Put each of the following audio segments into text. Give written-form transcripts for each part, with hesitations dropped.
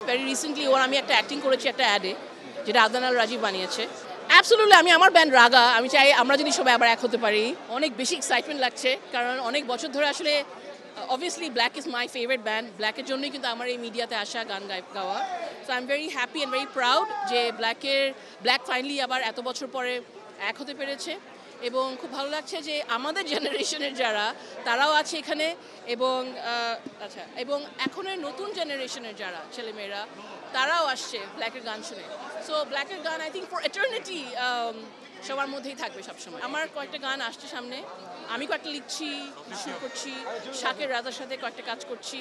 Very recently ওর আমি একটা acting করেছি একটা অ্যাডে, যেটা আদনান আল রাজীব বানিয়েছে। অ্যাবসলিউটলি আমি আমার ব্যান্ড রাগা, আমি চাই আমরা যদি সবাই আবার এক হতে পারি। অনেক বেশি এক্সাইটমেন্ট লাগছে, কারণ অনেক বছর ধরে আসলে obviously black is my favourite band. ব্ল্যাকের জন্যই কিন্তু আমার এই মিডিয়াতে আসা, গান গাওয়া। So I am very happy and very proud যে ব্ল্যাক ফাইনালি আবার এত বছর পরে এক হতে পেরেছে। এবং খুব ভালো লাগছে যে আমাদের জেনারেশনের যারা, তারাও আছে এখানে, এবং এবং এখনের নতুন জেনারেশনের যারা ছেলেমেয়েরা, তারাও আসছে ব্ল্যাকের গান শুনে। সো ব্ল্যাকের গান আই থিঙ্ক ফর এটার্নিটি সবার মধ্যেই থাকবে সবসময়। আমার কয়েকটা গান আসছে সামনে, আমি কয়েকটা লিখছি, শুট করছি, শাকের রাজার সাথে কয়েকটা কাজ করছি।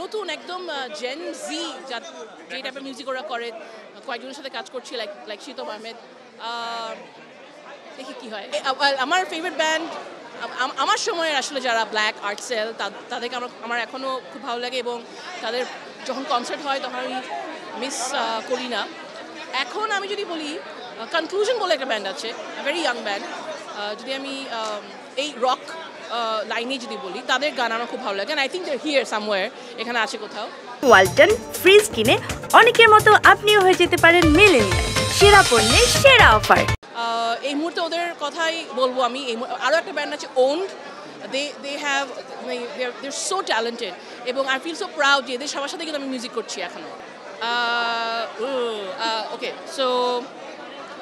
নতুন একদম জেন জি যে টাইপের মিউজিক ওরা করে, কয়েকজনের সাথে কাজ করছি, লাইক শীতম আহমেদ। দেখি কি হয়। আমার ফেভারিট ব্যান্ড আমার সময়ের আসলে যারা ব্ল্যাক আর্টসেল, তাদেরকে আমার এখনও খুব ভালো লাগে, এবং তাদের যখন কনসার্ট হয় তখন আমি মিস করি না। এখন আমি যদি বলি, কনক্লুশন বলে একটা ব্যান্ড আছে, ভেরি ইয়াং ব্যান্ড, যদি আমি এই রক লাইনে যদি বলি, তাদের গান আমার খুব ভালো লাগে। I think they here somewhere, এখানে আছে কোথাও। ওয়ালটন ফ্রিজ কিনে অনেকের মতো আপনিও হয়ে যেতে পারেন মিলেনিয়াল। সেরা পণ্যের সেরা অফার। এই মুহূর্তে ওদের কথাই বলবো আমি। আরও একটা ব্যান্ড আছে ওন্ড, they have they're so talented, এবং আই ফিল সো প্রাউড যে এদের সবার সাথে কিন্তু আমি মিউজিক করছি এখনও। ওকে, সো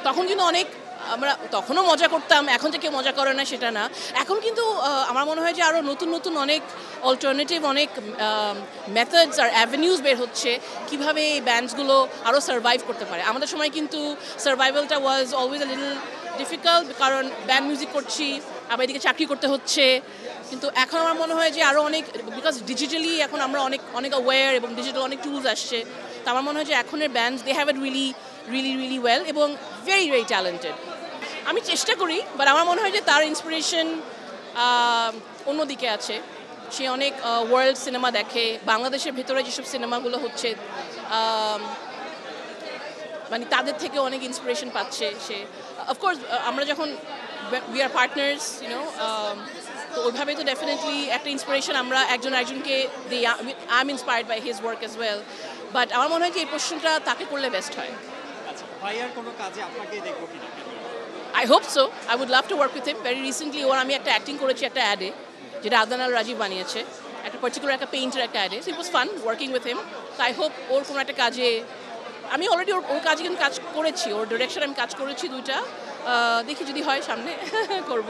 তখন কিন্তু অনেক আমরা তখনও মজা করতাম, এখন যে কেউ মজা করে না সেটা না। এখন কিন্তু আমার মনে হয় যে আরও নতুন নতুন অনেক অল্টারনেটিভ, অনেক মেথডস আর অ্যাভিনিউজ বের হচ্ছে, কীভাবে এই ব্যান্ডসগুলো আরও সার্ভাইভ করতে পারে। আমাদের সময় কিন্তু সার্ভাইভালটা was always a little difficult, কারণ ব্যান্ড মিউজিক করছি, আবার এদিকে চাকরি করতে হচ্ছে। কিন্তু এখন আমার মনে হয় যে আরও অনেক, বিকজ ডিজিটালি এখন আমরা অনেক অ্যাওয়্যার, এবং ডিজিটাল অনেক টুলস আসছে। তো আমার মনে হয় যে এখনের bands they have it really well, এবং ভেরি ট্যালেন্টেড। আমি চেষ্টা করি, বাট আমার মনে হয় যে তার ইন্সপিরেশন অন্যদিকে আছে। সে অনেক ওয়ার্ল্ড সিনেমা দেখে, বাংলাদেশের ভেতরে যেসব সিনেমাগুলো হচ্ছে মানে তাদের থেকে অনেক ইন্সপিরেশন পাচ্ছে সে। অফকোর্স আমরা যখন উই আর পার্টনার্স, তো ওইভাবে তো ডেফিনেটলি একটা ইন্সপিরেশন আমরা একজনকে দিই। I am inspired by his work as well, but আমার মনে হয় যে এই প্রশ্নটা তাকে করলে বেস্ট হয়। ভাইয়ার কোনো কাজে আপনাকে দেখবো কিনা? I hope so. I would love to work with him. Very recently ওর আমি একটা অ্যাক্টিং করেছি একটা অ্যাডে, যেটা আদনান আল রাজীব বানিয়েছে, একটা পার্টিকুলার একটা পেইন্টের একটা অ্যাডে। So it was fun working with him. তো আই হোপ ওর কোনো একটা কাজে, আমি অলরেডি ওর কাজে কিন্তু কাজ করেছি, ওর ডিরেকশন আমি কাজ করেছি দুইটা। দেখি যদি হয় সামনে করব।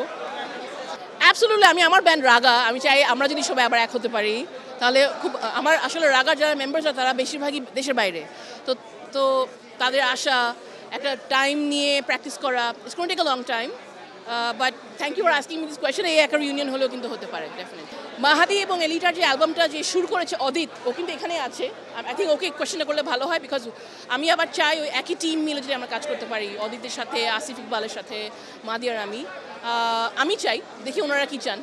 অ্যাবসলিউটলি আমি আমার ব্যান্ড রাগা, আমি চাই আমরা যদি সবাই আবার এক হতে পারি, তাহলে খুব আমার আসলে রাগার যারা মেম্বার্স তারা বেশিরভাগই দেশের বাইরে। তো তাদের আশা, একটা টাইম নিয়ে প্র্যাকটিস করা, it's gonna take a long time, but thank you for asking me this question. এই একটা রিউনিয়ন হলেও কিন্তু হতে পারে ডেফিনেটলি। মাহাদি এবং এলিটার যে অ্যালবামটা যে শুরু করেছে অদিত, ও কিন্তু এখানে আছে। আই থিঙ্ক ওকে কোয়েশ্চেনটা করলে ভালো হয়, বিকজ আমি আবার চাই ওই একই টিম মিলে যদি আমরা কাজ করতে পারি, অদিতের সাথে, আসিফ ইকবালের সাথে, মাদি আর আমি চাই, দেখি ওনারা কি চান।